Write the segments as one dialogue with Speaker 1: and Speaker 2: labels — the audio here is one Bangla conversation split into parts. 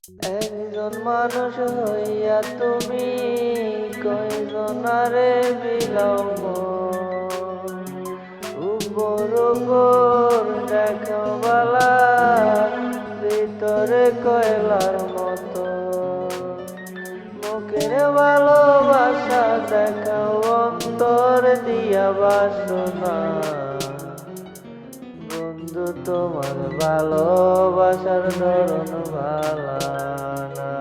Speaker 1: একজন মানুষ হইয়া তুমি কয়জনারে বিলাও মন। উপর উপর দেখাবালা ভিতরে কয়লার মতো। মুখের ভালোবাসা দেখাও অন্তর দিয়া বাসনা। বন্ধু তোমার ভালোবাসার ধরন ভালা না।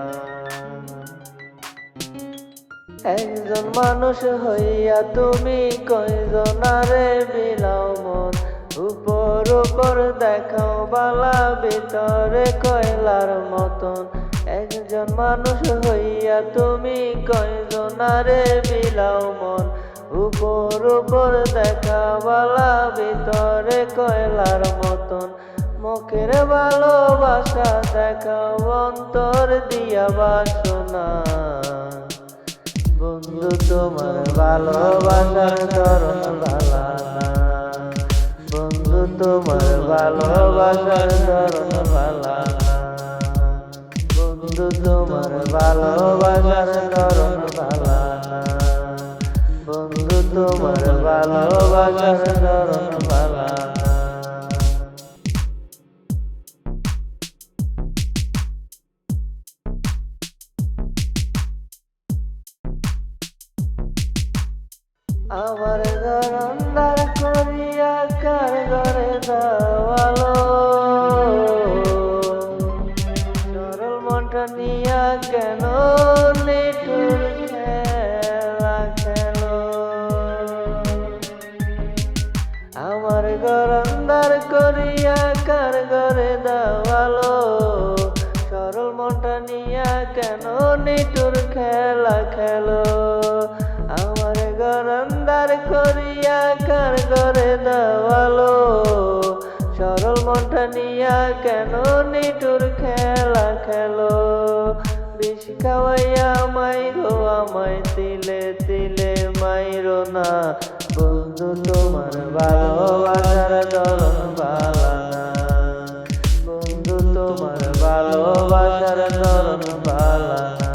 Speaker 1: একজন মানুষ হইয়া তুমি কয়জনারে বিলাও মন। উপর উপর দেখাও বালা ভিতরে কয়লার মতন। একজন মানুষ হইয়া তুমি কয়জনারে বিলাও মন। উপর উপর দেখা বালা ভিতরে কয়লার মতন। মুখের ভালোবাসা দেখাও অন্তর দিয়া বাসনা। বন্ধু তোমার ভালোবাসার ধরন ভালা না। বন্ধু তোমার ভালোবাসার ধরন ভালা না। বন্ধু তোমার ভালোবাসার ধরন ভালা না। বন্ধু তোমার ভালোবাসার ধরন ভালা না। আমার ঘর অন্ধার করিয়া কার ঘরে দেওয়ালো। সরল মনটা নিয়া কেন নিঠুর খেলা খেলো। আমার ঘর অন্ধার করিয়া কার ঘরে দেওয়ালো। সরল মনটা নিয়া কেন নিঠুর খেলা খেলো। আমার ঘর অন্ধার করিয়া কার ঘরে দেওয়ালো। সরল মনটা নিয়া কেন নিঠুর খেলা খেলো। বিষ খাওয়াইয়া মাইরো আমায় তিলে তিলে মাইরো না। বন্ধু তোমার ভালোবাসার ধরন ভালা না। বন্ধু তোমার ভালোবাসার ধরন ভালা না।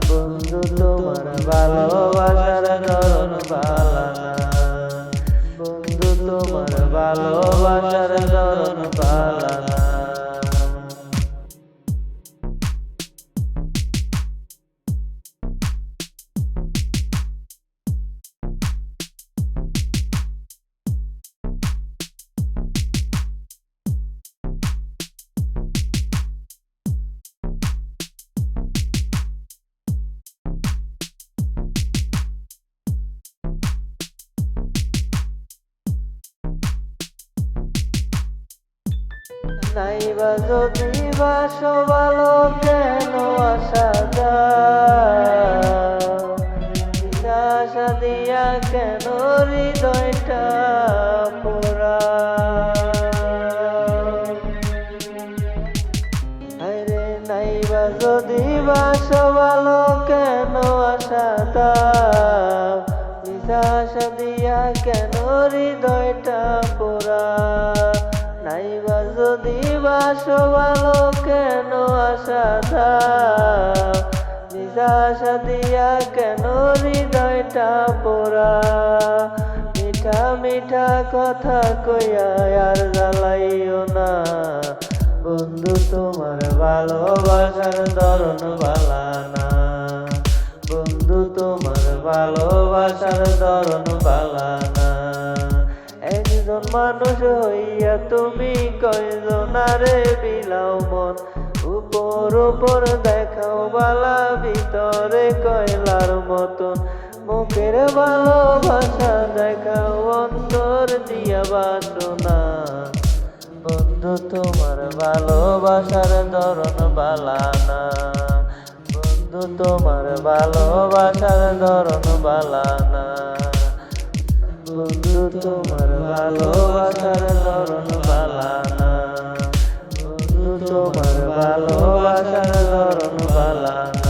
Speaker 1: বন্ধু তোমার ভালোবাসার ধরন ভালা না। বন্ধু তোমার ভালোবাসার ধরন ভালা না। নাইবা যদি বাসো ভালো কেন আসা যায়। আশা দিয়া কেন হৃদয়টা পোড়া। আরে নাইবা যদি বাসো ভালো কেন আসা যায়। আশা দিয়া কেন হৃদয়টা পোড়া। নাইবা যদি বাসো ভালো কেন আশা দাও। আশা দিয়া কেন হৃদয়টা পোড়া। মিঠা মিঠা কথা কইয়া আর জ্বালাইও না। বন্ধু তোমার ভালোবাসার ধরন ভালা না। বন্ধু তোমার ভালোবাসার ধরন ভালা না। একজন মানুষ হইয়া তুমি কয়জনারে বিলাও মন। উপর উপর দেখাও বালা ভিতরে কয়লার মতন। মুখের ভালোবাসা দেখাও অন্তর দিয়া বাসনা। বন্ধু তোমার ভালোবাসার ধরন ভালা না। বন্ধু তোমার ভালোবাসার ধরন ভালা না। বন্ধু তোমার ভালোবাসার ধরন ভালা না। বন্ধু তোমার ভালোবাসার ধরন ভালা না।